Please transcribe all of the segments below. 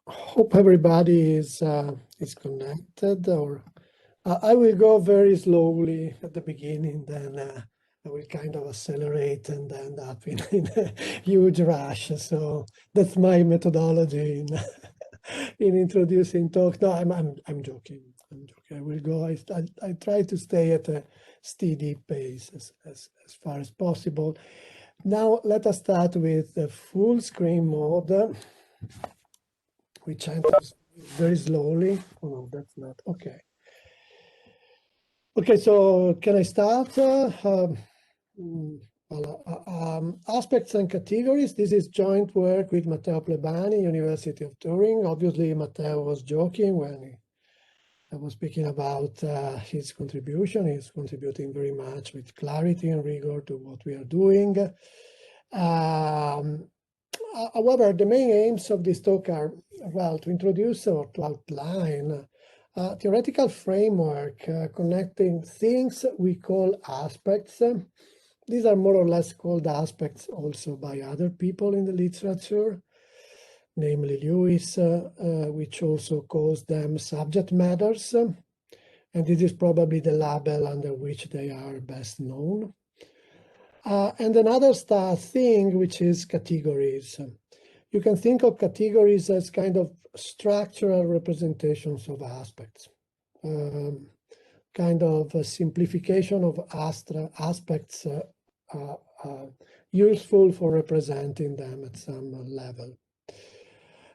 Hope everybody is connected. Or I will go very slowly at the beginning, then I will kind of accelerate and end up in a huge rush. So that's my methodology in in introducing talk. No, I'm joking. I'm joking. I will go. I try to stay at a steady pace as far as possible. Now let us start with the full screen mode, which enters very slowly. Oh no, that's not okay. Okay, so can I start? Aspects and categories. This is joint work with Matteo Plebani, University of Turin. Obviously, Matteo was joking when I was speaking about his contribution. He's contributing very much with clarity and rigor to what we are doing. However, the main aims of this talk are, well, to introduce or to outline a theoretical framework connecting things we call aspects. These are more or less called aspects also by other people in the literature, namely Lewis, which also calls them subject matters. And this is probably the label under which they are best known. And another thing, which is categories. You can think of categories as kind of structural representations of aspects, kind of a simplification of aspects useful for representing them at some level.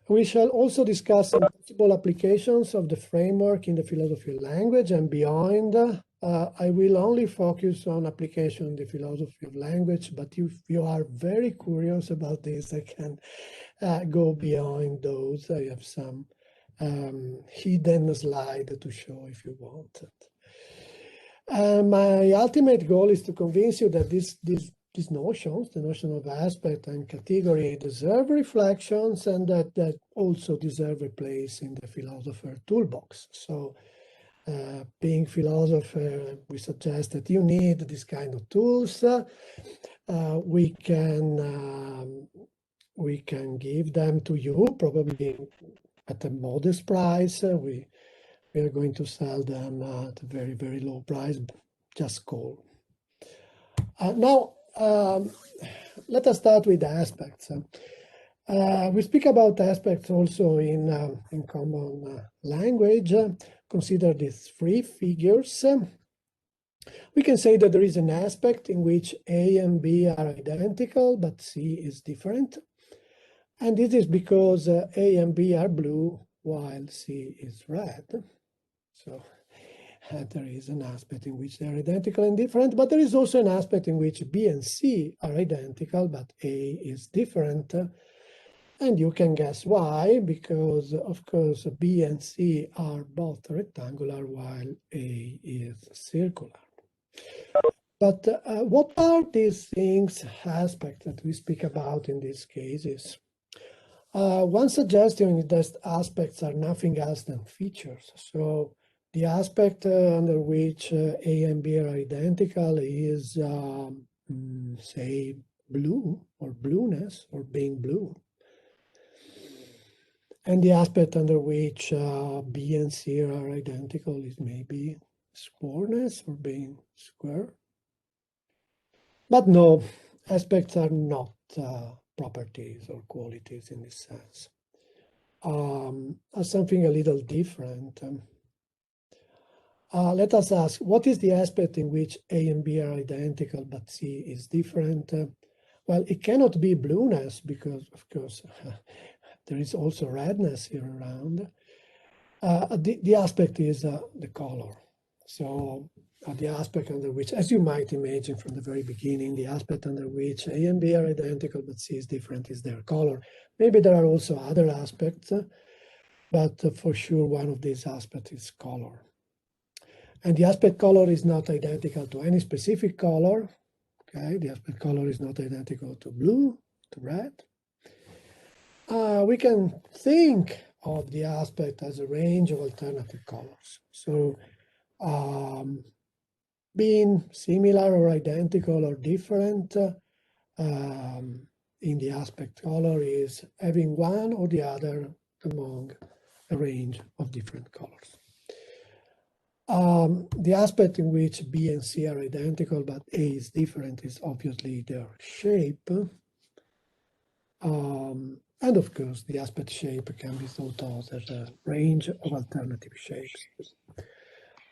We shall also discuss some possible applications of the framework in the philosophy of language and beyond. I will only focus on application in the philosophy of language, but if you are very curious about this, I can go beyond those. I have some hidden slide to show if you want it. My ultimate goal is to convince you that these notions, the notion of aspect and category, deserve reflections and that also deserve a place in the philosopher toolbox. So being philosopher, we suggest that you need this kind of tools. We can give them to you, probably at a modest price. We are going to sell them at a very, very low price. Just call. Now, let us start with the aspects. We speak about aspects also in common language. Consider these three figures. We can say that there is an aspect in which A and B are identical, but C is different. And this is because A and B are blue, while C is red. So there is an aspect in which they are identical and different, but there is also an aspect in which B and C are identical, but A is different. And you can guess why, because of course B and C are both rectangular while A is circular. But what are these things, aspects that we speak about in these cases? One suggestion is that aspects are nothing else than features. So the aspect under which A and B are identical is, say, blue or blueness or being blue. And the aspect under which B and C are identical is maybe squareness or being square. But no, aspects are not properties or qualities in this sense. Are something a little different. Let us ask, what is the aspect in which A and B are identical but C is different? Well, it cannot be blueness because, of course, there is also redness here around. The aspect is the color. So the aspect under which, as you might imagine from the very beginning, the aspect under which A and B are identical but C is different is their color. Maybe there are also other aspects, but for sure one of these aspects is color. And the aspect color is not identical to any specific color. Okay, the aspect color is not identical to blue, to red. We can think of the aspect as a range of alternative colors. So being similar or identical or different in the aspect color is having one or the other among a range of different colors. The aspect in which B and C are identical but A is different is obviously their shape. And of course, the aspect shape can be thought of as a range of alternative shapes.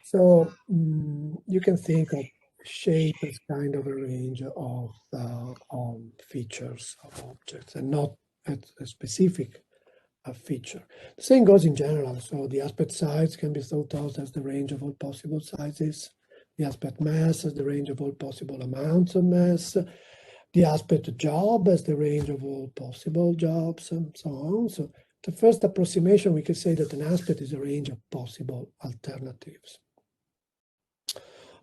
So you can think of shape as kind of a range of features of objects and not as a specific feature. The same goes in general. So the aspect size can be thought of as the range of all possible sizes. The aspect mass as the range of all possible amounts of mass. The aspect job as the range of all possible jobs, and so on. So the first approximation, we can say that an aspect is a range of possible alternatives.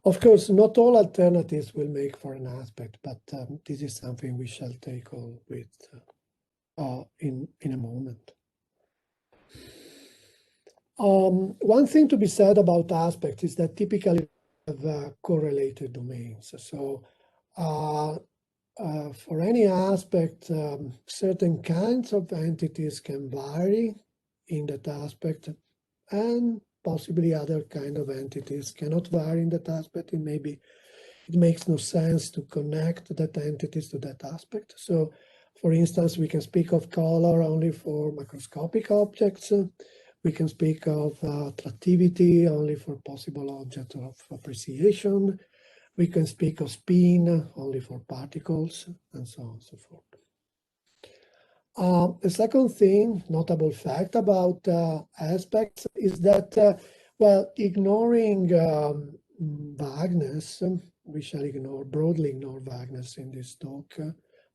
Of course, not all alternatives will make for an aspect, but this is something we shall tackle with in a moment. One thing to be said about aspects is that typically have correlated domains. So for any aspect, certain kinds of entities can vary in that aspect, and possibly other kind of entities cannot vary in that aspect. It makes no sense to connect that entities to that aspect. So, for instance, we can speak of color only for macroscopic objects. We can speak of attractivity only for possible objects of appreciation. We can speak of spin only for particles, and so on and so forth. The second thing, notable fact about aspects is that, well, ignoring vagueness, we shall broadly ignore vagueness in this talk.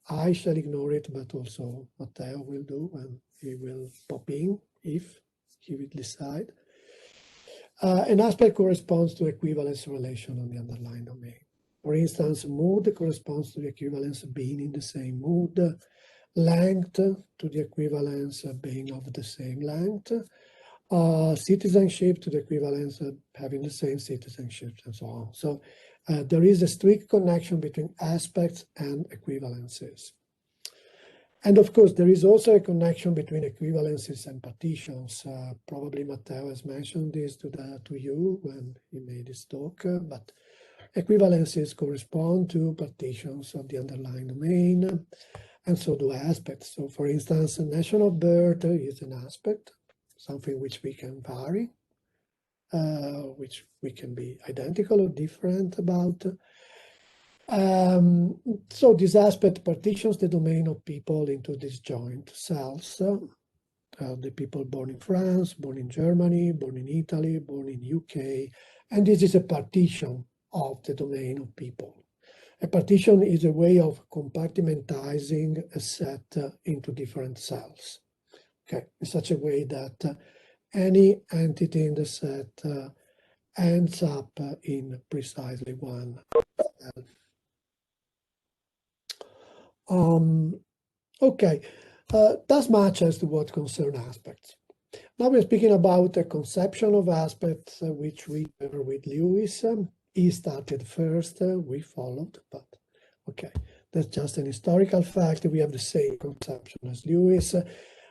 I shall ignore it, but also Matteo will do, and he will pop in if he will decide. An aspect corresponds to equivalence relation on the underlying domain. For instance, mood corresponds to the equivalence of being in the same mood, length to the equivalence of being of the same length, citizenship to the equivalence of having the same citizenship, and so on. So there is a strict connection between aspects and equivalences. And of course, there is also a connection between equivalences and partitions. Probably Matteo has mentioned this to you when he made his talk, but equivalences correspond to partitions of the underlying domain, and so do aspects. So for instance, a nation of birth is an aspect, something which we can vary, which we can be identical or different about. So this aspect partitions the domain of people into disjoint cells. The people born in France, born in Germany, born in Italy, born in UK, and this is a partition of the domain of people. A partition is a way of compartmentalizing a set into different cells, okay, in such a way that any entity in the set ends up in precisely one cell. Okay, that's much as to what concern aspects. Now we're speaking about a conception of aspects which we were with Lewis. He started first, we followed, but okay, that's just an historical fact. We have the same conception as Lewis.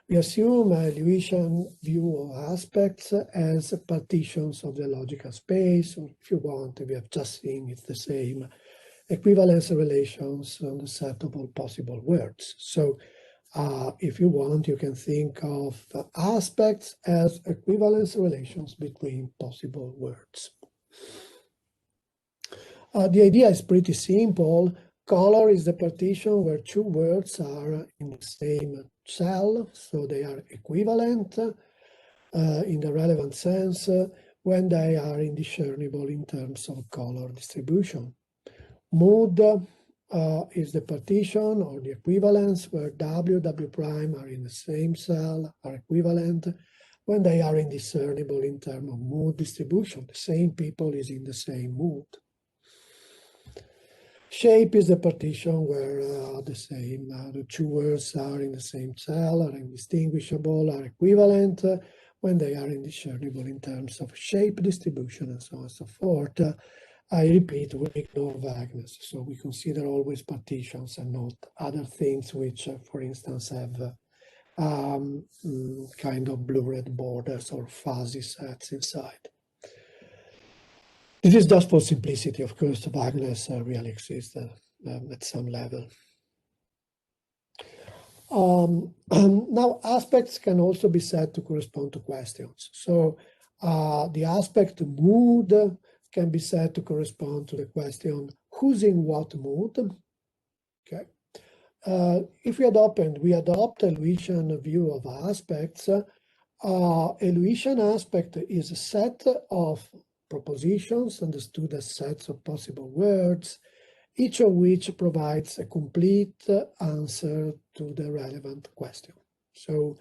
We assume a Lewisian view of aspects as partitions of the logical space, or if you want, we have just seen it's the same equivalence relations on the set of all possible words. So if you want, you can think of aspects as equivalence relations between possible words. The idea is pretty simple. Color is the partition where two words are in the same cell, so they are equivalent in the relevant sense when they are indiscernible in terms of color distribution. Mood is the partition or the equivalence where W, W prime are in the same cell, are equivalent when they are indiscernible in terms of mood distribution. The same people is in the same mood. Shape is the partition where the two words are in the same cell, are indistinguishable, are equivalent when they are indiscernible in terms of shape distribution, and so on and so forth. I repeat, we ignore vagueness, so we consider always partitions and not other things which, for instance, have kind of blurred borders or fuzzy sets inside. This is just for simplicity. Of course, vagueness really exists at some level. Now, aspects can also be said to correspond to questions. So the aspect mood can be said to correspond to the question, who's in what mood? Okay. If we adopt a Lewisian view of aspects, a Lewisian aspect is a set of propositions understood as sets of possible words, each of which provides a complete answer to the relevant question. So,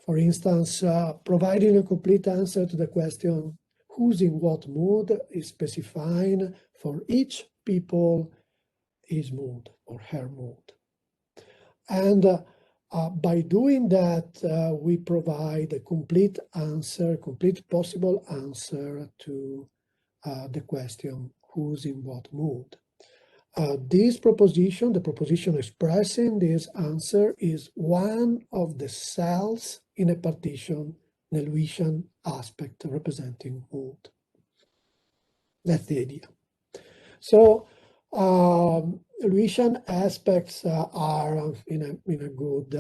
for instance, providing a complete answer to the question, who's in what mood, is specifying for each people his mood or her mood. And by doing that, we provide a complete answer, complete possible answer to the question, who's in what mood. This proposition, the proposition expressing this answer, is one of the cells in a partition, the Lewisian aspect representing mood. That's the idea. So Lewisian aspects are in a good,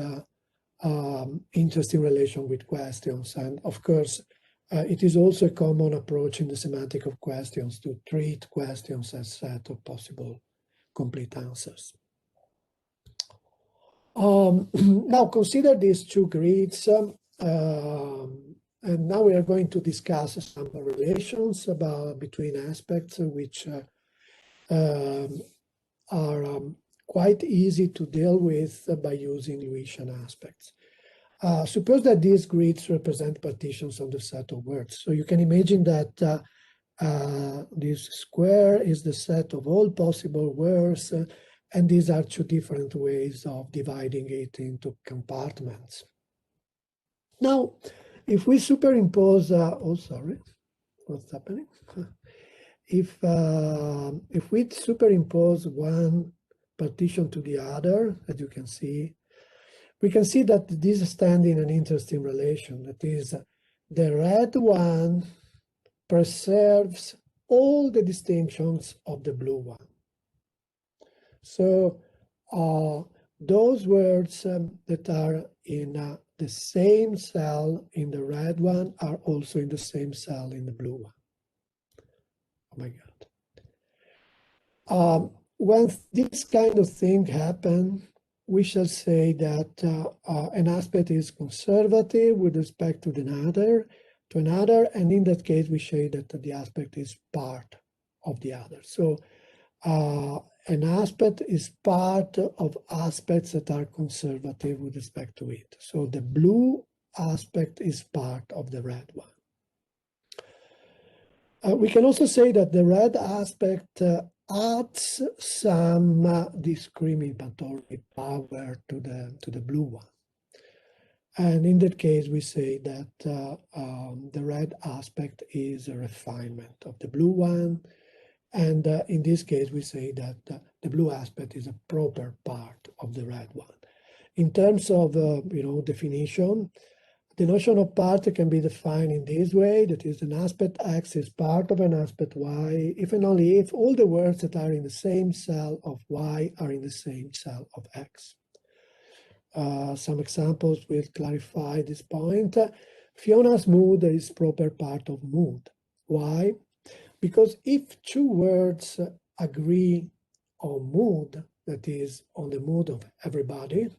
interesting relation with questions. And of course, it is also a common approach in the semantic of questions to treat questions as a set of possible complete answers. Now consider these two grids, and now we are going to discuss some relations between aspects which are quite easy to deal with by using Lewisian aspects. Suppose that these grids represent partitions of the set of words. So you can imagine that this square is the set of all possible words, and these are two different ways of dividing it into compartments. Now, if we superimpose, oh, sorry, what's happening? If we superimpose one partition to the other, as you can see, we can see that these stand in an interesting relation. That is, the red one preserves all the distinctions of the blue one. So those words that are in the same cell in the red one are also in the same cell in the blue one. Oh my God. When this kind of thing happens, we shall say that an aspect is conservative with respect to another, and in that case, we say that the aspect is part of the other. So an aspect is part of aspects that are conservative with respect to it. So the blue aspect is part of the red one. We can also say that the red aspect adds some discriminatory power to the blue one. And in that case, we say that the red aspect is a refinement of the blue one. And in this case, we say that the blue aspect is a proper part of the red one. In terms of definition, the notion of part can be defined in this way, that is, an aspect X is part of an aspect Y, if and only if all the words that are in the same cell of Y are in the same cell of X. Some examples will clarify this point. Fiona's mood is proper part of mood. Why? Because if two words agree on mood, that is, on the mood of everybody,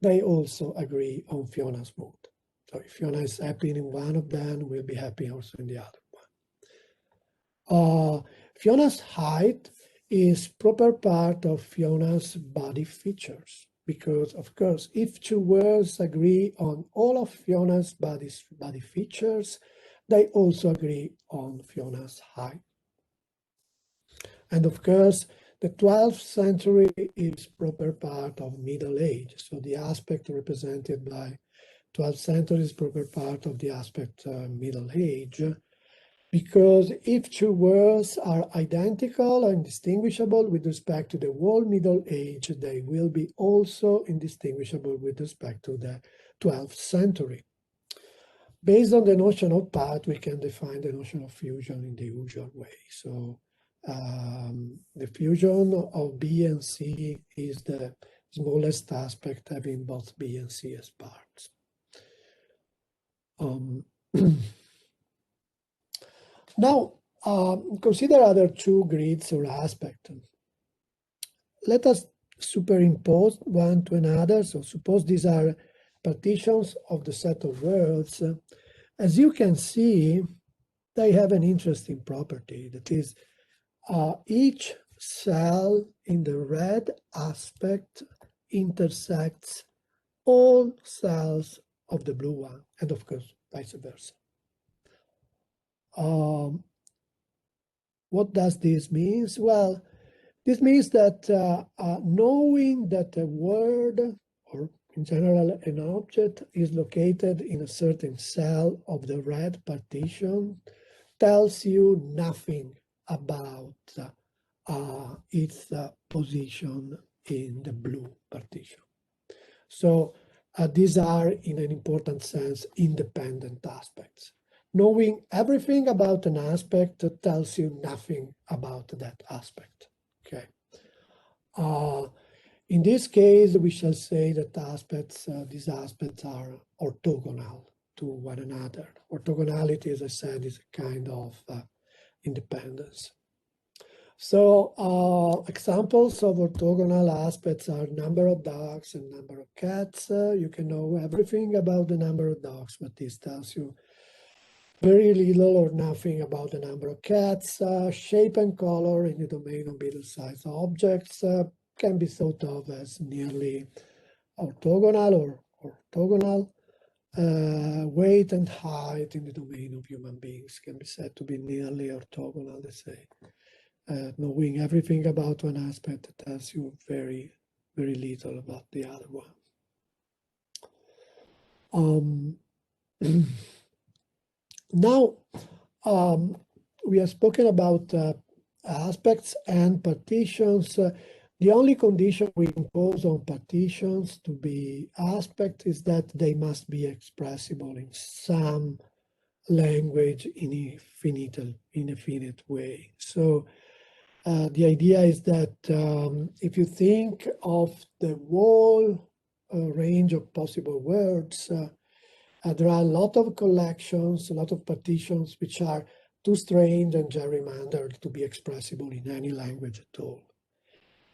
they also agree on Fiona's mood. So if Fiona is happy in one of them, we'll be happy also in the other one. Fiona's height is proper part of Fiona's body features, because, of course, if two words agree on all of Fiona's body features, they also agree on Fiona's height. And of course, the 12th century is proper part of Middle Age. So the aspect represented by 12th century is proper part of the aspect Middle Age, because if two words are identical and indistinguishable with respect to the whole Middle Age, they will be also indistinguishable with respect to the 12th century. Based on the notion of path, we can define the notion of fusion in the usual way. So the fusion of B and C is the smallest aspect, having both B and C as parts. Now, consider other two grids or aspects. Let us superimpose one to another. So suppose these are partitions of the set of words. As you can see, they have an interesting property. That is, each cell in the red aspect intersects all cells of the blue one, and of course, vice versa. What does this mean? Well, this means that knowing that a word, or in general an object, is located in a certain cell of the red partition tells you nothing about its position in the blue partition. So these are, in an important sense, independent aspects. Knowing everything about an aspect tells you nothing about that aspect. Okay. In this case, we shall say that these aspects are orthogonal to one another. Orthogonality, as I said, is a kind of independence. So examples of orthogonal aspects are number of dogs and number of cats. You can know everything about the number of dogs, but this tells you very little or nothing about the number of cats. Shape and color in the domain of middle-sized objects can be thought of as nearly orthogonal or orthogonal. Weight and height in the domain of human beings can be said to be nearly orthogonal, let's say. Knowing everything about one aspect tells you very, very little about the other one. Now, we have spoken about aspects and partitions. The only condition we impose on partitions to be aspect is that they must be expressible in some language in a finite way. So the idea is that if you think of the whole range of possible words, there are a lot of collections, a lot of partitions which are too strange and gerrymandered to be expressible in any language at all.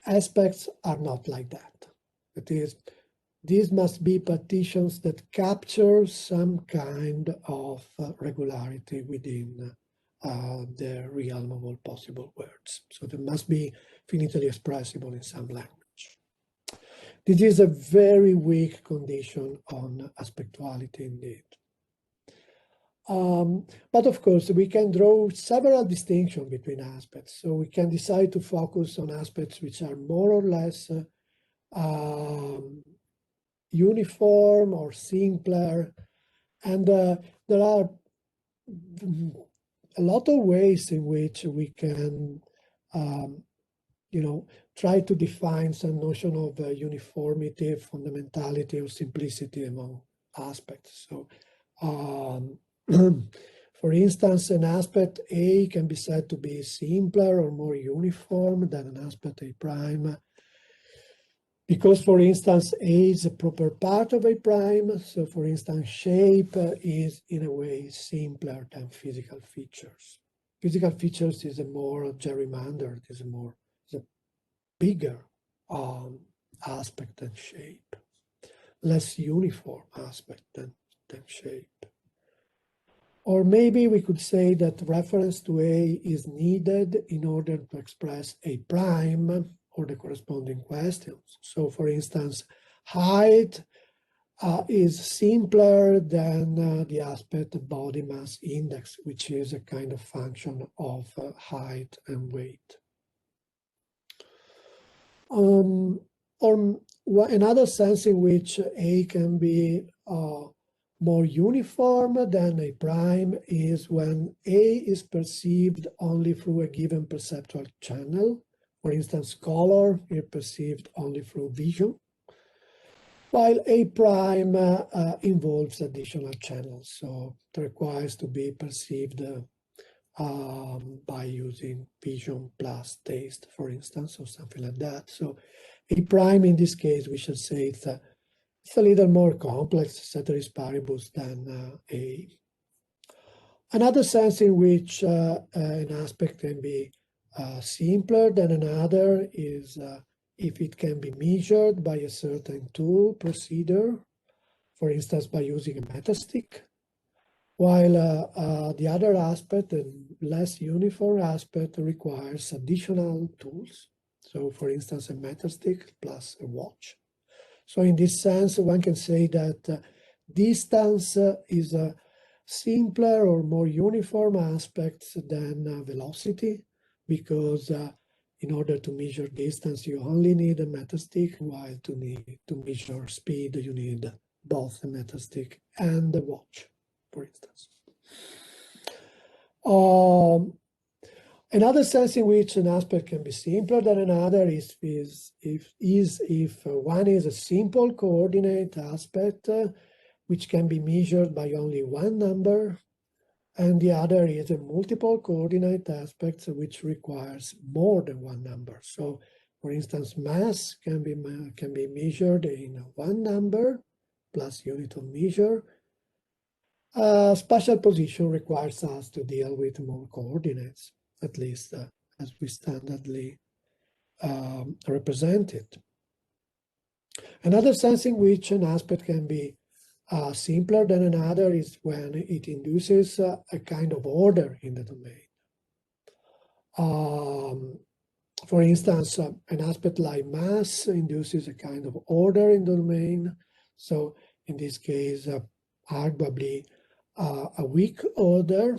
Aspects are not like that. That is, these must be partitions that capture some kind of regularity within the realm of all possible words. So they must be finitely expressible in some language. This is a very weak condition on aspectuality indeed. But of course, we can draw several distinctions between aspects. So we can decide to focus on aspects which are more or less uniform or simpler. And there are a lot of ways in which we can, try to define some notion of uniformity, fundamentality, or simplicity among aspects. So, for instance, an aspect A can be said to be simpler or more uniform than an aspect A prime, because, for instance, A is a proper part of A prime. So, for instance, shape is, in a way, simpler than physical features. Physical features is a more gerrymandered, is a bigger aspect than shape, less uniform aspect than shape. Or maybe we could say that reference to A is needed in order to express A prime or the corresponding questions. So, for instance, height is simpler than the aspect body mass index, which is a kind of function of height and weight. Or another sense in which A can be more uniform than A prime is when A is perceived only through a given perceptual channel. For instance, color is perceived only through vision. while A prime involves additional channels, so it requires to be perceived by using vision plus taste, for instance, or something like that. So A prime in this case, we should say it's a little more complex ceteris paribus than A. Another sense in which an aspect can be simpler than another is if it can be measured by a certain tool procedure, for instance, by using a metastick, while the other aspect, the less uniform aspect, requires additional tools. So, for instance, a metastick plus a watch. So in this sense, one can say that distance is a simpler or more uniform aspect than velocity, because in order to measure distance, you only need a metastick, while to measure speed, you need both a metastick and a watch, for instance. Another sense in which an aspect can be simpler than another is if one is a simple coordinate aspect, which can be measured by only one number, and the other is a multiple coordinate aspect, which requires more than one number. So, for instance, mass can be measured in one number plus unit of measure. Spatial position requires us to deal with more coordinates, at least as we standardly represent it. Another sense in which an aspect can be simpler than another is when it induces a kind of order in the domain. For instance, an aspect like mass induces a kind of order in the domain. So in this case, arguably a weak order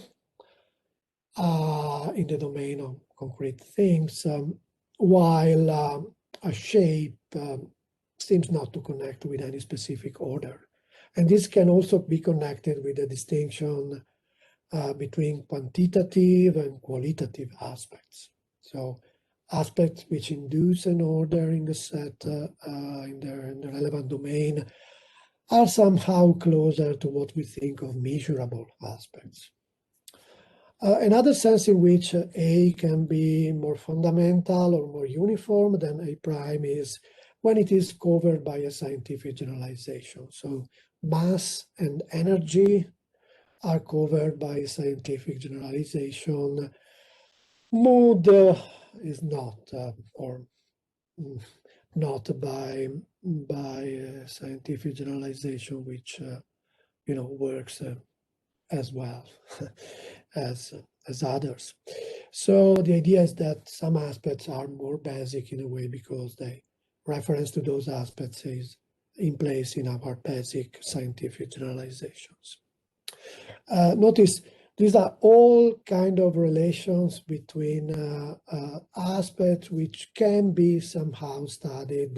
in the domain of concrete things, while a shape seems not to connect with any specific order. And this can also be connected with the distinction between quantitative and qualitative aspects. So aspects which induce an order in the set, in the relevant domain, are somehow closer to what we think of measurable aspects. Another sense in which A can be more fundamental or more uniform than A prime is when it is covered by a scientific generalization. So mass and energy are covered by a scientific generalization. Mood is not, or not by a scientific generalization, which works as well as others. So the idea is that some aspects are more basic in a way because they reference to those aspects is in place in our basic scientific generalizations. Notice these are all kind of relations between aspects which can be somehow studied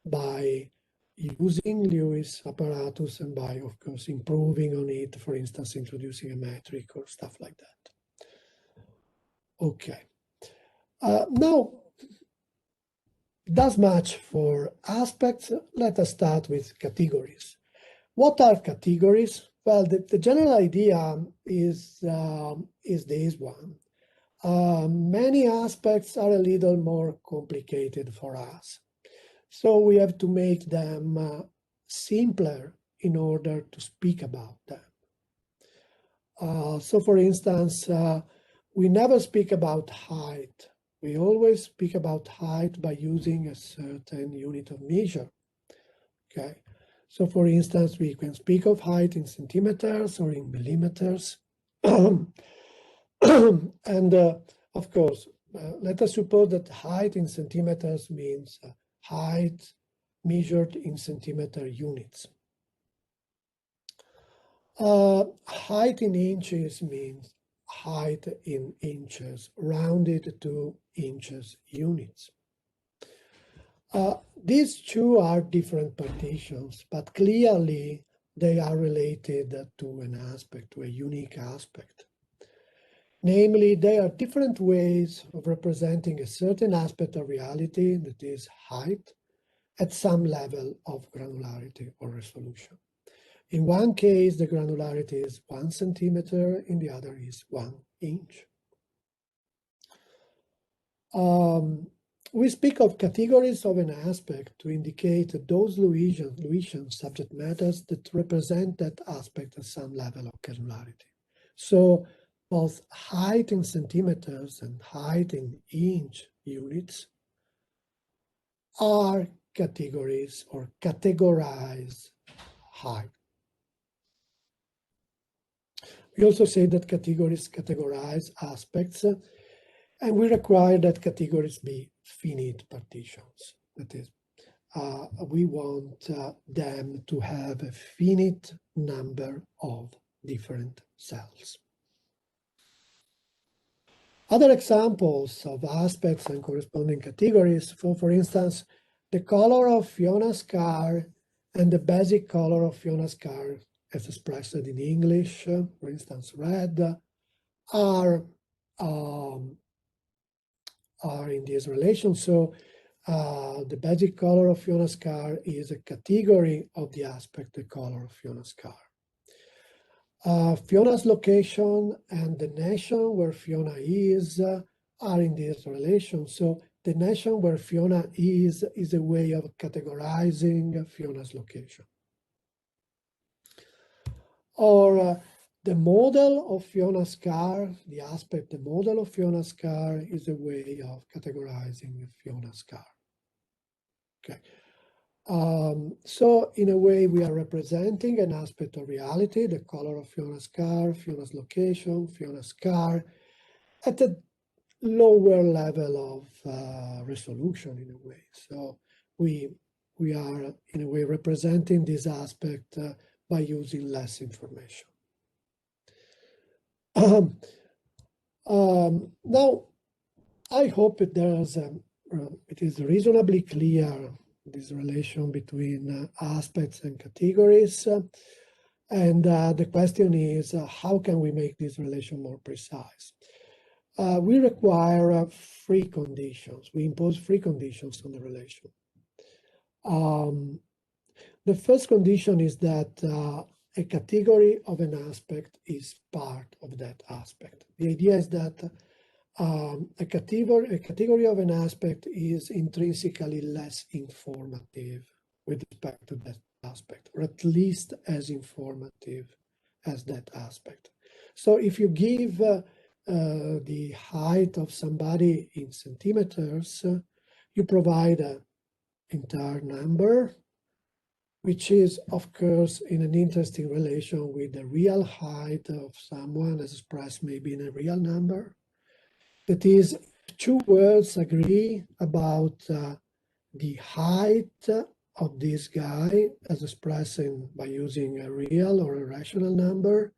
by using Lewis apparatus and by, of course, improving on it, for instance, introducing a metric or stuff like that. Okay. Now, that's much for aspects. Let us start with categories. What are categories? Well, the general idea is this one. Many aspects are a little more complicated for us. So we have to make them simpler in order to speak about them. So for instance, we never speak about height. We always speak about height by using a certain unit of measure. Okay. So for instance, we can speak of height in centimeters or in millimeters. And of course, let us suppose that height in centimeters means height measured in centimeter units. Height in inches means height in inches, rounded to inches units. These two are different partitions, but clearly they are related to an aspect, to a unique aspect. Namely, they are different ways of representing a certain aspect of reality, that is height, at some level of granularity or resolution. In one case, the granularity is 1 centimeter, in the other is 1 inch. We speak of categories of an aspect to indicate those Lewisian subject matters that represent that aspect at some level of granularity. So both height in centimeters and height in inch units are categories or categorize height. We also say that categories categorize aspects, and we require that categories be finite partitions. That is, we want them to have a finite number of different cells. Other examples of aspects and corresponding categories, for instance, the color of Fiona's car and the basic color of Fiona's car, as expressed in English, for instance, red, are in this relation. So the basic color of Fiona's car is a category of the aspect, the color of Fiona's car. Fiona's location and the nation where Fiona is are in this relation. So the nation where Fiona is a way of categorizing Fiona's location. Or the model of Fiona's car, the aspect, the model of Fiona's car is a way of categorizing Fiona's car. Okay. So in a way, we are representing an aspect of reality, the color of Fiona's car, Fiona's location, Fiona's car, at a lower level of resolution in a way. So we are in a way representing this aspect by using less information. Now, I hope it is reasonably clear, this relation between aspects and categories. And the question is, how can we make this relation more precise? We require free conditions. We impose free conditions on the relation. The first condition is that a category of an aspect is part of that aspect. The idea is that a category of an aspect is intrinsically less informative with respect to that aspect, or at least as informative as that aspect. So if you give the height of somebody in centimeters, you provide an entire number, which is, of course, in an interesting relation with the real height of someone as expressed maybe in a real number. That is, if two words agree about the height of this guy as expressed by using a real or a rational number,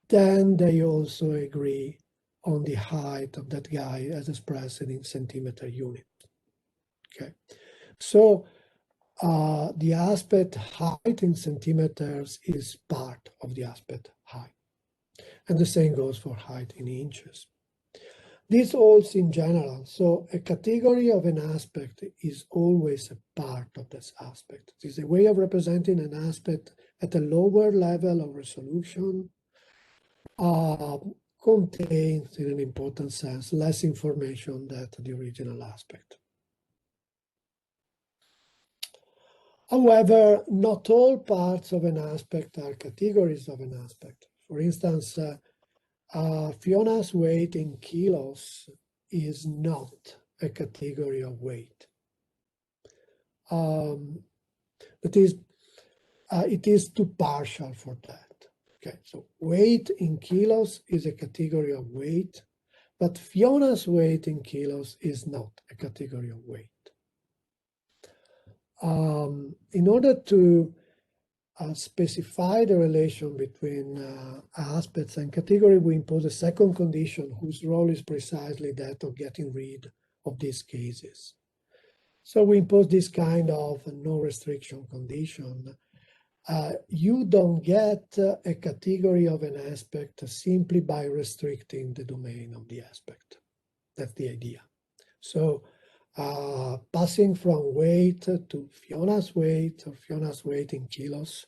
then they also agree on the height of that guy as expressed in centimeter unit. Okay, so the aspect height in centimeters is part of the aspect height. And the same goes for height in inches. This holds in general. So a category of an aspect is always a part of this aspect. It is a way of representing an aspect at a lower level of resolution, contains, in an important sense, less information than the original aspect. However, not all parts of an aspect are categories of an aspect. For instance, Fiona's weight in kilos is not a category of weight. That is, it is too partial for that. Okay, so weight in kilos is a category of weight, but Fiona's weight in kilos is not a category of weight. In order to specify the relation between aspects and category, we impose a second condition whose role is precisely that of getting rid of these cases. So we impose this kind of no restriction condition. You don't get a category of an aspect simply by restricting the domain of the aspect. That's the idea. So passing from weight to Fiona's weight or Fiona's weight in kilos,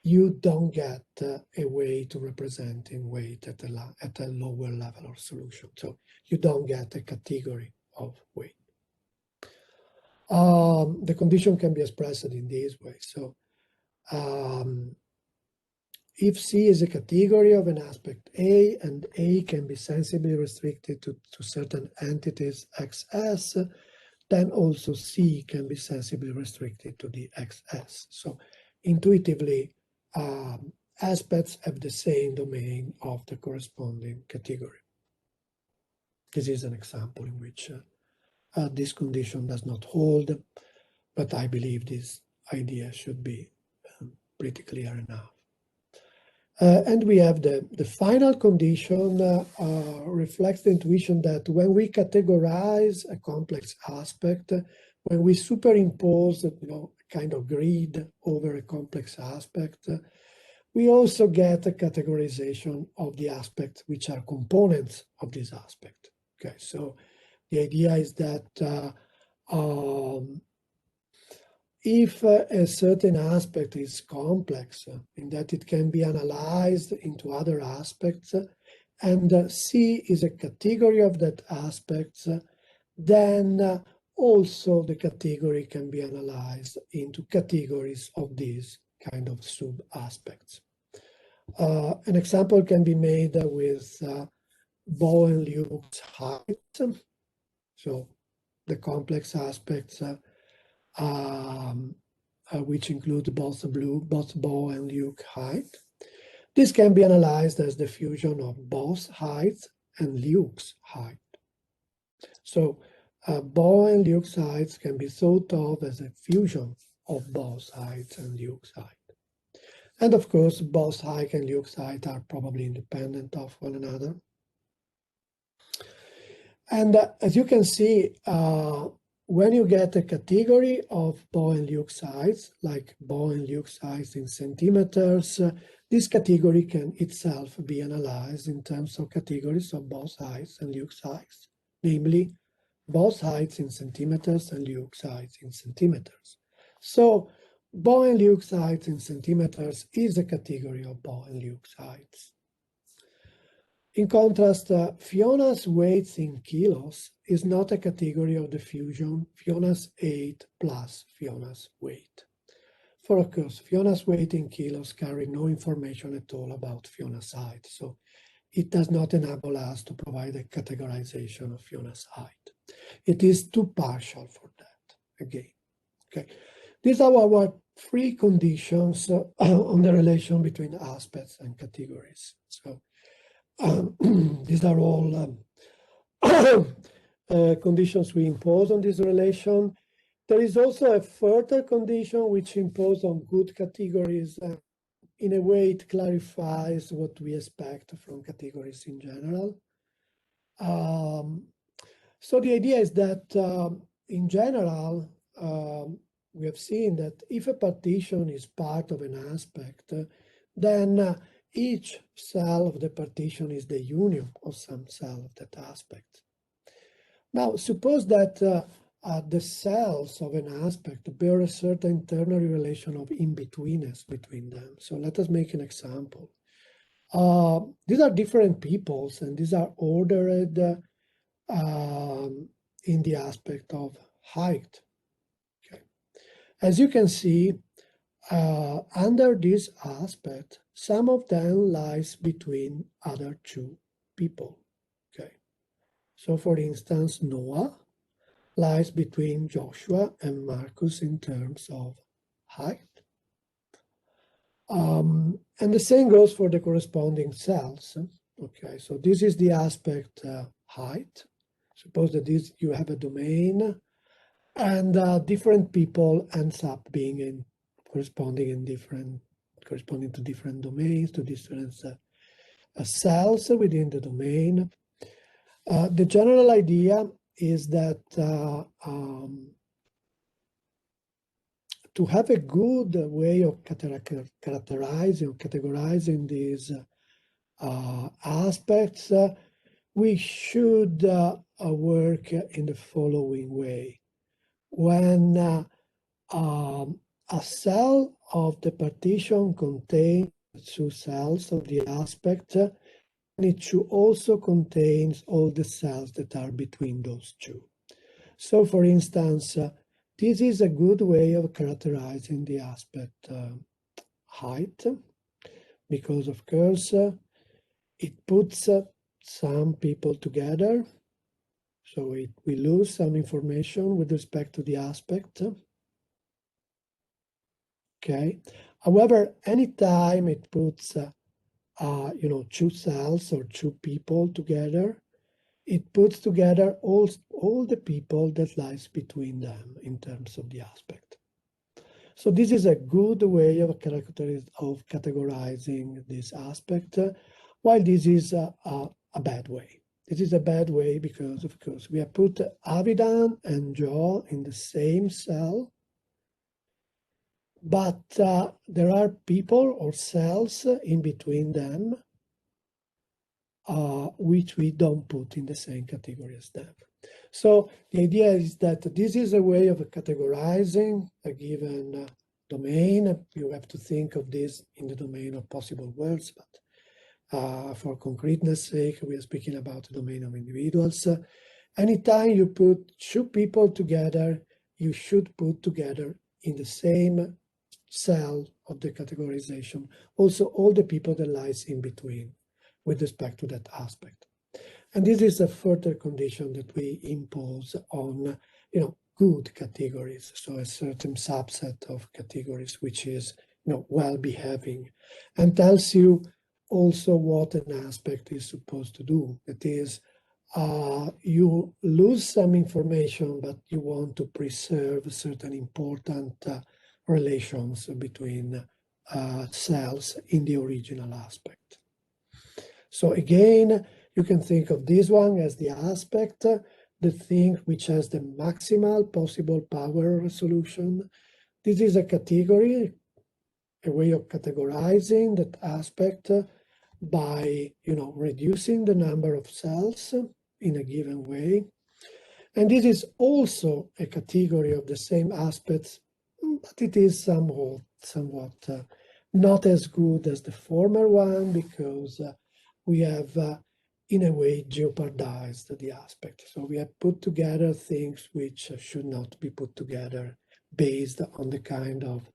you don't get a way to represent in weight at a lower level of solution. So you don't get a category of weight. The condition can be expressed in this way. So if C is a category of an aspect A, and A can be sensibly restricted to certain entities XS, then also C can be sensibly restricted to the XS. So intuitively, aspects have the same domain of the corresponding category. This is an example in which this condition does not hold, but I believe this idea should be pretty clear enough. And we have the final condition reflects the intuition that when we categorize a complex aspect, when we superimpose a kind of grid over a complex aspect, we also get a categorization of the aspects which are components of this aspect. Okay, so the idea is that if a certain aspect is complex, in that it can be analyzed into other aspects, and C is a category of that aspect, then also the category can be analyzed into categories of these kind of sub-aspects. An example can be made with Bow and Luke's height. So the complex aspects which include both Bow and Luke height. This can be analyzed as the fusion of Bow's height and Luke's height. So Bow and Luke's heights can be thought of as a fusion of Bow's height and Luke's height. And of course, Bow's height and Luke's height are probably independent of one another. And as you can see, when you get a category of Bow and Luke size, like Bow and Luke size in centimeters, this category can itself be analyzed in terms of categories of Bow size and Luke size, namely Bow heights in centimeters and Luke size in centimeters. So Bow and Luke size in centimeters is a category of Bow and Luke size. In contrast, Fiona's weights in kilos is not a category of the fusion Fiona's 8 plus Fiona's weight. For of course, Fiona's weight in kilos carry no information at all about Fiona's height, so it does not enable us to provide a categorization of Fiona's height. It is too partial for that, again. Okay, these are our three conditions on the relation between aspects and categories. So these are all conditions we impose on this relation. There is also a further condition which imposes on good categories. In a way, it clarifies what we expect from categories in general. So the idea is that in general, we have seen that if a partition is part of an aspect, then each cell of the partition is the union of some cell of that aspect. Now, suppose that the cells of an aspect bear a certain ternary relation of in-betweenness between them. So let us make an example. These are different peoples, and these are ordered in the aspect of height. Okay. As you can see, under this aspect, some of them lies between other two people. Okay. So for instance, Noah lies between Joshua and Marcus in terms of height. And the same goes for the corresponding cells. Okay, so this is the aspect height. Suppose that you have a domain, and different people ends up being corresponding to different domains, to different cells within the domain. The general idea is that to have a good way of characterizing or categorizing these aspects, we should work in the following way. When a cell of the partition contains two cells of the aspect, it should also contain all the cells that are between those two. So, for instance, this is a good way of characterizing the aspect height, because, of course, it puts some people together, so we lose some information with respect to the aspect. Okay. However, anytime it puts two cells or two people together, it puts together all the people that lies between them in terms of the aspect. So this is a good way of categorizing this aspect, while this is a bad way. This is a bad way because, of course, we have put Avidan and jaw in the same cell, but there are people or cells in between them which we don't put in the same category as them. So the idea is that this is a way of categorizing a given domain. You have to think of this in the domain of possible worlds, but for concreteness sake, we are speaking about the domain of individuals. Anytime you put two people together, you should put together in the same cell of the categorization also all the people that lies in between with respect to that aspect. And this is a further condition that we impose on, good categories. So a certain subset of categories, which is, well behaving, and tells you also what an aspect is supposed to do. That is, you lose some information, but you want to preserve certain important relations between cells in the original aspect. So again, you can think of this one as the aspect, the thing which has the maximal possible power resolution. This is a category, a way of categorizing that aspect by, reducing the number of cells in a given way. And this is also a category of the same aspects, but it is somewhat not as good as the former one, because we have, in a way, jeopardized the aspect. So we have put together things which should not be put together based on the kind of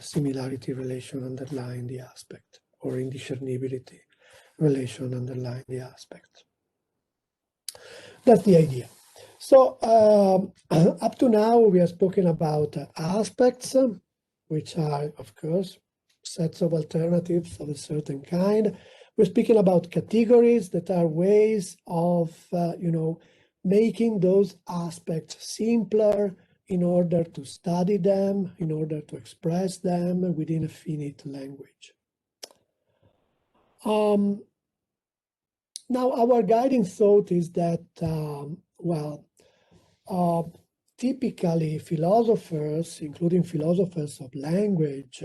similarity relation underlying the aspect, or indiscernibility relation underlying the aspect. That's the idea. So up to now, we have spoken about aspects, which are, of course, sets of alternatives of a certain kind. We're speaking about categories that are ways of, making those aspects simpler in order to study them, in order to express them within a finite language. Now, our guiding thought is that, typically philosophers, including philosophers of language,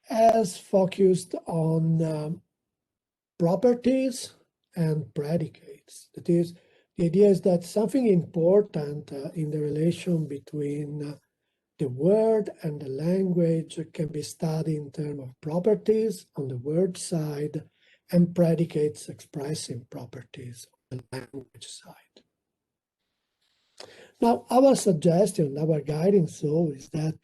has focused on properties and predicates. That is, the idea is that something important in the relation between the word and the language can be studied in terms of properties on the word side and predicates expressing properties on the language side. Now, our suggestion, our guiding thought is that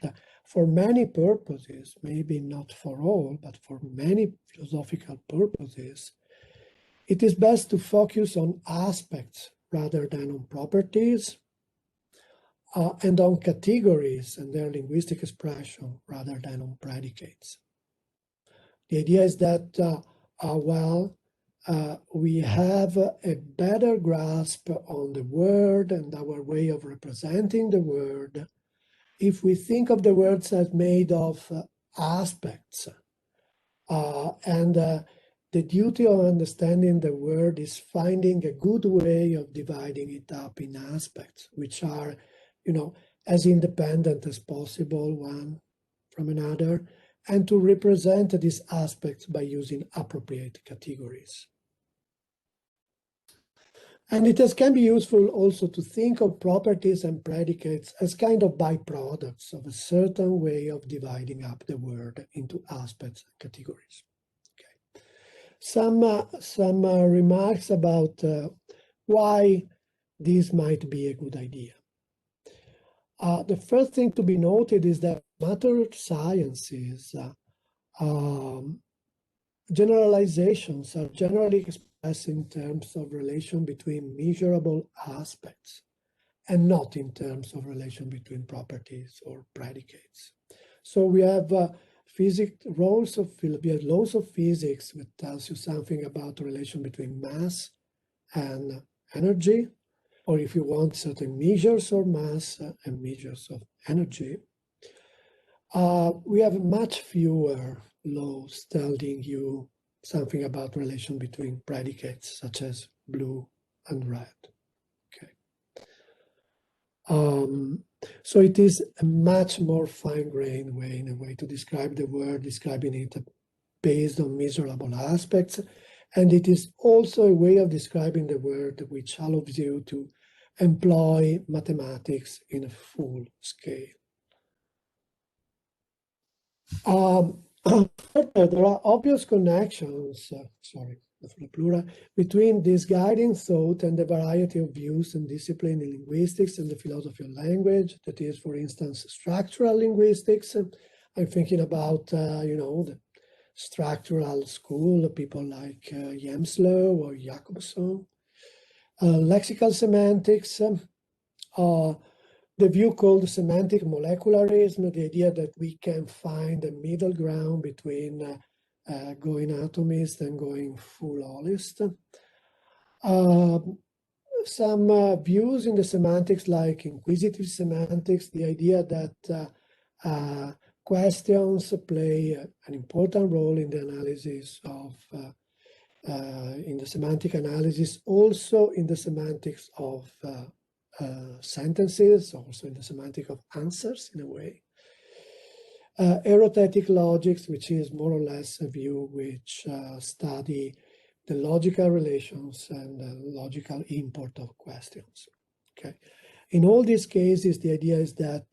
for many purposes, maybe not for all, but for many philosophical purposes, it is best to focus on aspects rather than on properties, and on categories and their linguistic expression rather than on predicates. The idea is that, we have a better grasp on the word and our way of representing the word if we think of the words as made of aspects. And the duty of understanding the word is finding a good way of dividing it up in aspects, which are, as independent as possible one from another, and to represent these aspects by using appropriate categories. And it can be useful also to think of properties and predicates as kind of byproducts of a certain way of dividing up the word into aspects and categories. Okay. Some remarks about why this might be a good idea. The first thing to be noted is that matter sciences generalizations are generally expressed in terms of relation between measurable aspects and not in terms of relation between properties or predicates. So we have laws of physics, which tells you something about the relation between mass and energy, or if you want certain measures of mass and measures of energy. We have much fewer laws telling you something about relation between predicates such as blue and red. Okay. So it is a much more fine-grained way, in a way, to describe the word, describing it based on measurable aspects. And it is also a way of describing the word which allows you to employ mathematics in a full scale. There are obvious connections, between this guiding thought and the variety of views and discipline in linguistics and the philosophy of language. That is, for instance, structural linguistics. I'm thinking about, the structural school, people like Yamslow or Jacobson. Lexical semantics, the view called semantic molecularism, the idea that we can find a middle ground between going atomist and going full holist. Some views in the semantics like inquisitive semantics, the idea that questions play an important role in the analysis of, in the semantic analysis, also in the semantics of sentences, also in the semantic of answers in a way. Erothetic logics, which is more or less a view which study the logical relations and the logical import of questions. Okay. In all these cases, the idea is that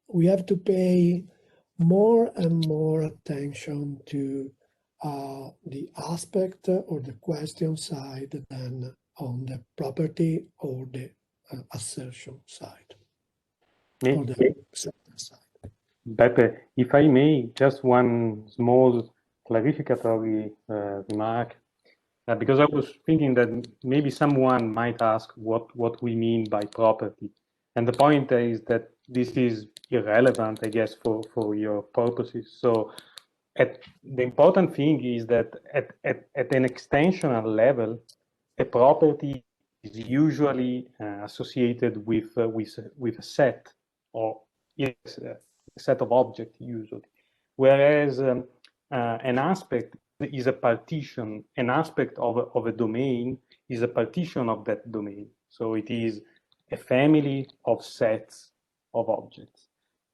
we have to pay more and more attention to the aspect or the question side than on the property or the assertion side, or the sentence side. Beppe, if I may, just one small clarificatory remark, because I was thinking that maybe someone might ask what we mean by property. And the point is that this is irrelevant, I guess, for your purposes. So the important thing is that at an extensional level, a property is usually associated with a set, or yes, a set of objects usually, whereas an aspect is a partition. An aspect of a domain is a partition of that domain. So it is a family of sets of objects.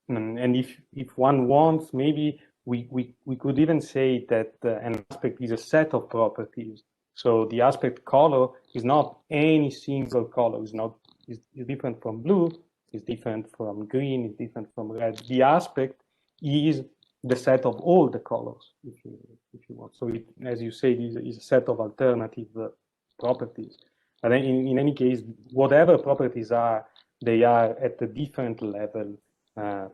And if one wants, maybe we could even say that an aspect is a set of properties. So the aspect color is not any single color. Is different from blue, is different from green, is different from red. The aspect is the set of all the colors, if you want. So it, as you say, is a set of alternative properties. And in any case, whatever properties are, they are at a different level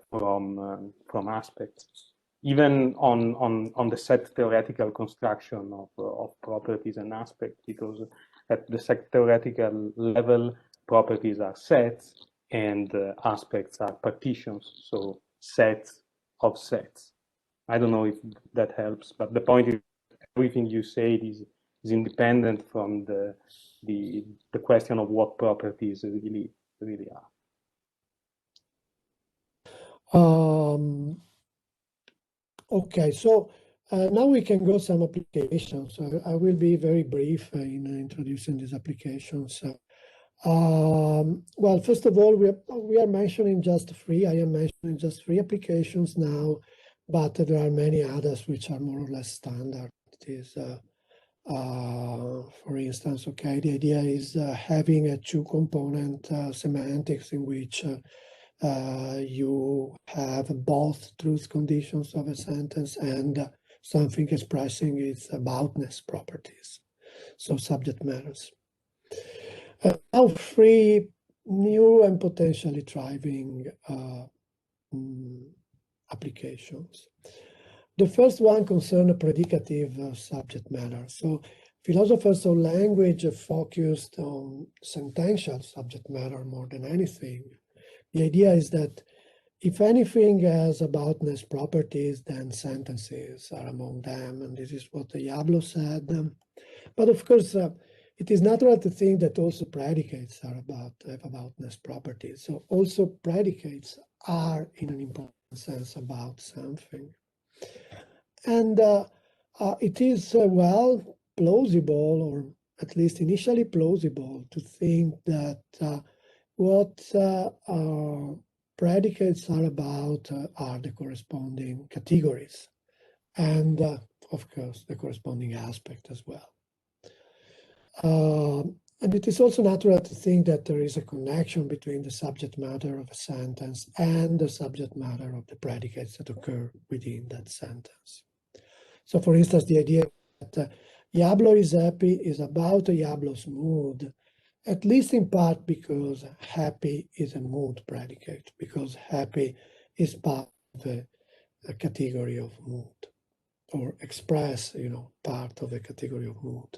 from aspects. Even on the set theoretical construction of properties and aspects, because at the set theoretical level, properties are sets and aspects are partitions, so sets of sets. I don't know if that helps, but the point is everything you say is independent from the question of what properties really are. Okay, so now we can go some applications. I will be very brief in introducing these applications. Well, first of all, we are mentioning just three. I am mentioning just three applications now, but there are many others which are more or less standard. It is For instance, okay, the idea is having a two-component semantics in which you have both truth conditions of a sentence and something expressing its aboutness properties, so subject matters. Now, three new and potentially thriving applications. The first one concerns predicative subject matter. So philosophers of language focused on sentential subject matter more than anything. The idea is that if anything has aboutness properties, then sentences are among them, and this is what Diablo said. But of course, it is natural to think that also predicates are have aboutness properties. So also predicates are, in an important sense, about something. And it is, well, plausible, or at least initially plausible, to think that what predicates are about are the corresponding categories, and of course, the corresponding aspect as well. And it is also natural to think that there is a connection between the subject matter of a sentence and the subject matter of the predicates that occur within that sentence. So, for instance, the idea that Diablo is happy is about Diablo's mood, at least in part because happy is a mood predicate, because happy is part of a category of mood, or express, part of a category of mood.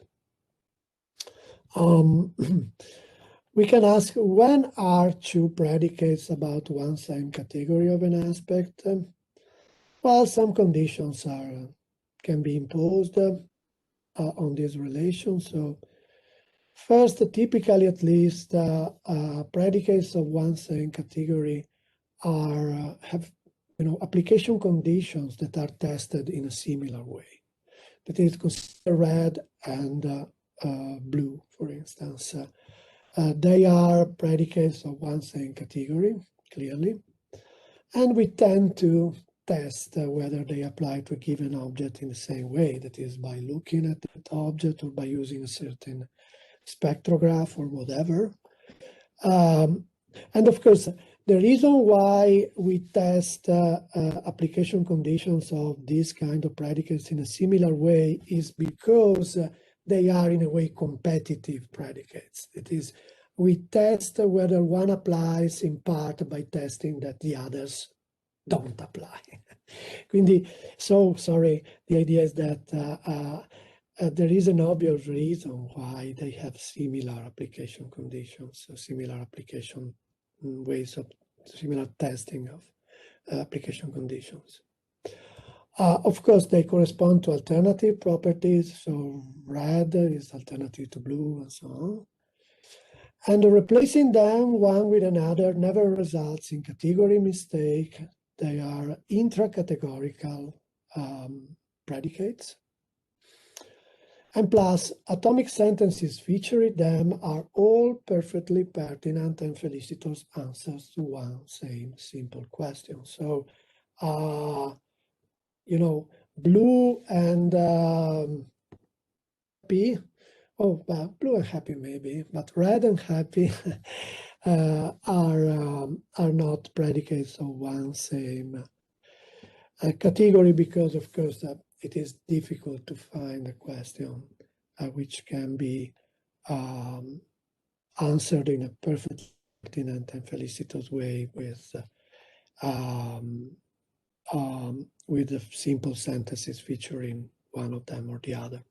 We can ask, when are two predicates about one same category of an aspect? Well, some conditions can be imposed on this relation. So first, typically at least, predicates of one same category have application conditions that are tested in a similar way. That is, consider red and blue, for instance. They are predicates of one same category, clearly, and we tend to test whether they apply to a given object in the same way, that is, by looking at that object or by using a certain spectrograph or whatever. And of course, the reason why we test application conditions of these kind of predicates in a similar way is because they are in a way competitive predicates. It is, we test whether one applies in part by testing that the others don't apply. Quindi, so sorry, the idea is that there is an obvious reason why they have similar application conditions, similar application ways of similar testing of application conditions. Of course, they correspond to alternative properties. So red is alternative to blue and so on. And replacing them one with another never results in category mistake. They are intracategorical predicates. And plus, atomic sentences featuring them are all perfectly pertinent and felicitous answers to one same simple question. So, blue and happy, blue and happy maybe, but red and happy are not predicates of one same category, because of course it is difficult to find a question which can be answered in a perfectly pertinent and felicitous way with the simple sentences featuring one of them or the other.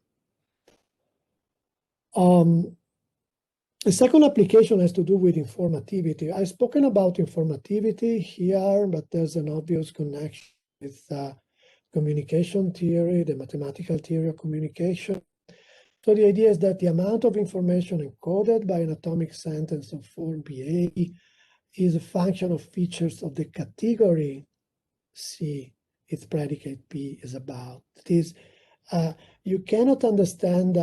The second application has to do with informativity. I've spoken about informativity here, but there's an obvious connection with communication theory, the mathematical theory of communication. So the idea is that the amount of information encoded by an atomic sentence of form PA is a function of features of the category C its predicate P is about. That is, you cannot understand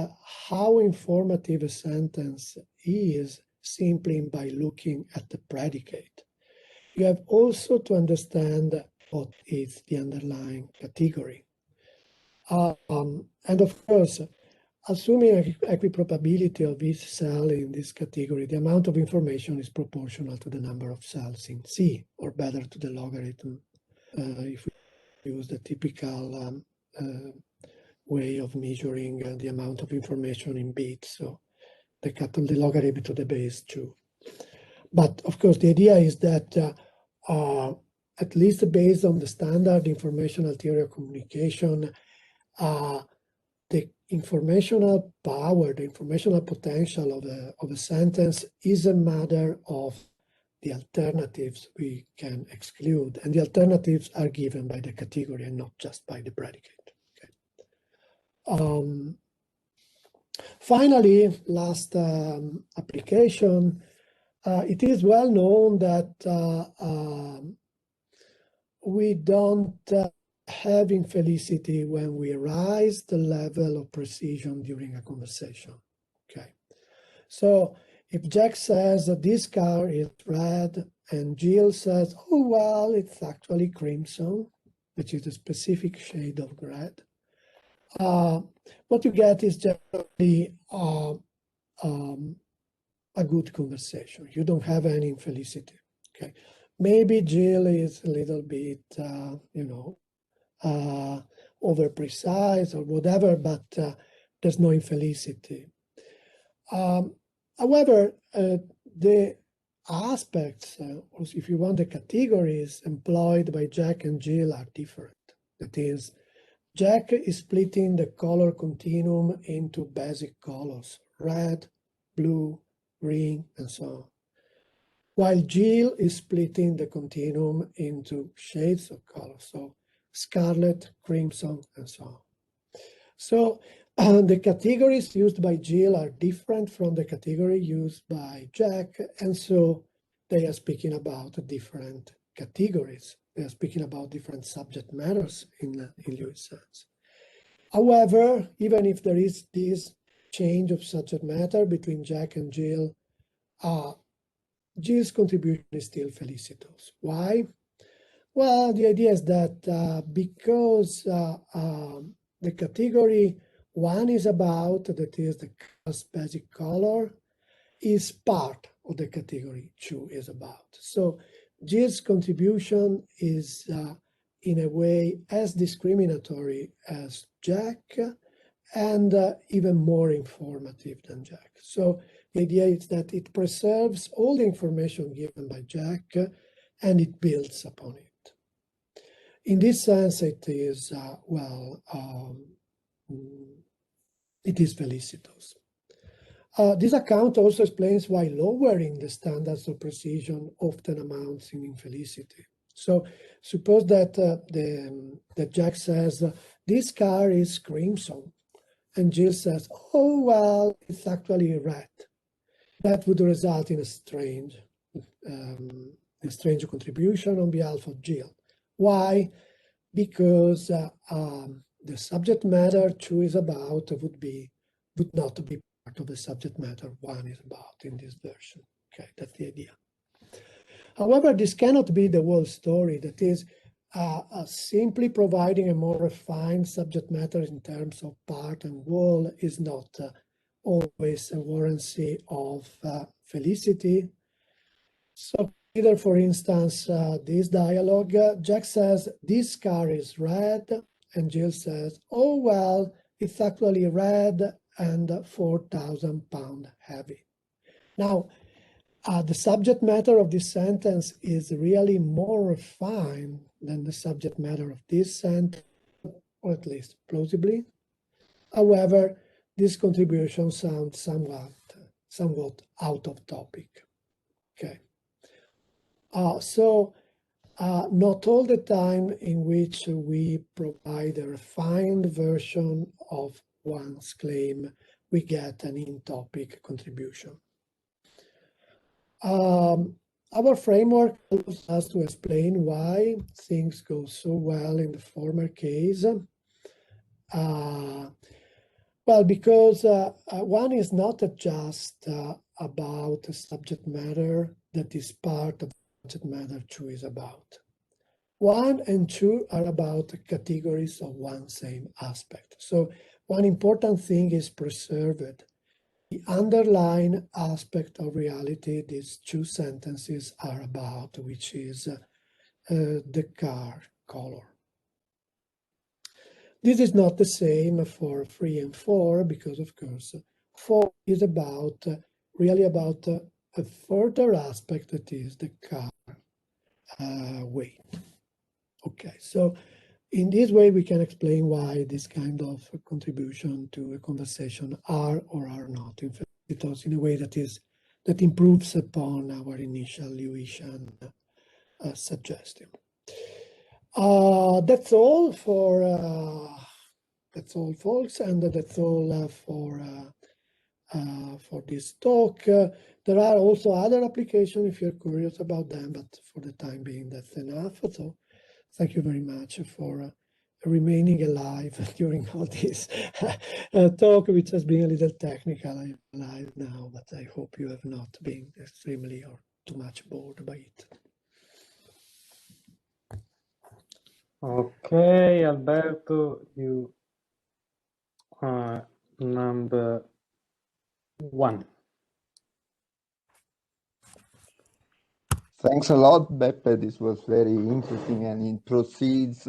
how informative a sentence is simply by looking at the predicate. You have also to understand what is the underlying category. And of course, assuming equiprobability of each cell in this category, the amount of information is proportional to the number of cells in C, or better to the logarithm, if we use the typical way of measuring the amount of information in bits, so the logarithm to the base 2. But of course, the idea is that at least based on the standard informational theory of communication, the informational power, the informational potential of a sentence is a matter of the alternatives we can exclude. And the alternatives are given by the category and not just by the predicate. Okay. Finally, last application, it is well known that we don't have infelicity when we raise the level of precision during a conversation. Okay, so if Jack says that this car is red and Jill says, oh, well, it's actually crimson, which is a specific shade of red, what you get is generally a good conversation. You don't have any infelicity. Okay, maybe Jill is a little bit, over precise or whatever, but there's no infelicity. However, the aspects, or if you want, the categories employed by Jack and Jill are different. That is, Jack is splitting the color continuum into basic colors, red, blue, green, and so on, while Jill is splitting the continuum into shades of color, so scarlet, crimson, and so on. So the categories used by Jill are different from the category used by Jack, and so they are speaking about different categories. They are speaking about different subject matters in Lewis' sense. However, even if there is this change of subject matter between Jack and Jill, Jill's contribution is still felicitous. Why? Well, the idea is that because the category one is about, that is the car's basic color, is part of the category two is about. So Jill's contribution is in a way as discriminatory as Jack, and even more informative than Jack. So the idea is that it preserves all the information given by Jack, and it builds upon it. In this sense, it is, it is felicitous. This account also explains why lowering the standards of precision often amounts in infelicity. So suppose that that Jack says, this car is crimson, and Jill says, oh, well, it's actually red. That would result in a strange contribution on behalf of Jill. Why? Because the subject matter two is about would not be part of the subject matter one is about in this version. Okay, that's the idea. However, this cannot be the whole story. That is, simply providing a more refined subject matter in terms of part and whole is not always a warranty of felicity. So consider, for instance, this dialogue. Jack says, this car is red, and Jill says, oh, well, it's actually red and 4,000 pounds heavy. Now, the subject matter of this sentence is really more refined than the subject matter of this sentence, or at least plausibly. However, this contribution sounds somewhat out of topic. Okay. So not all the time in which we provide a refined version of one's claim, we get an in-topic contribution. Our framework allows us to explain why things go so well in the former case. Well, because one is not just about a subject matter that is part of the subject matter two is about. 1 and 2 are about categories of one same aspect. So one important thing is preserved. The underlying aspect of reality these two sentences are about, which is the car color. This is not the same for 3 and 4, because of course 4 is about really about a further aspect, that is the car weight. Okay, so in this way we can explain why this kind of contribution to a conversation are or are not infinitos in a way that improves upon our initial Lewisian suggestion. That's all for that's all, folks, and that's all for this talk. There are also other applications if you're curious about them, but for the time being, that's enough. So thank you very much for remaining alive during all this talk, which has been a little technical, I realize now, but I hope you have not been extremely or too much bored by it. Okay, Alberto, you are number 1. Thanks a lot, Beppe. This was very interesting, and it proceeds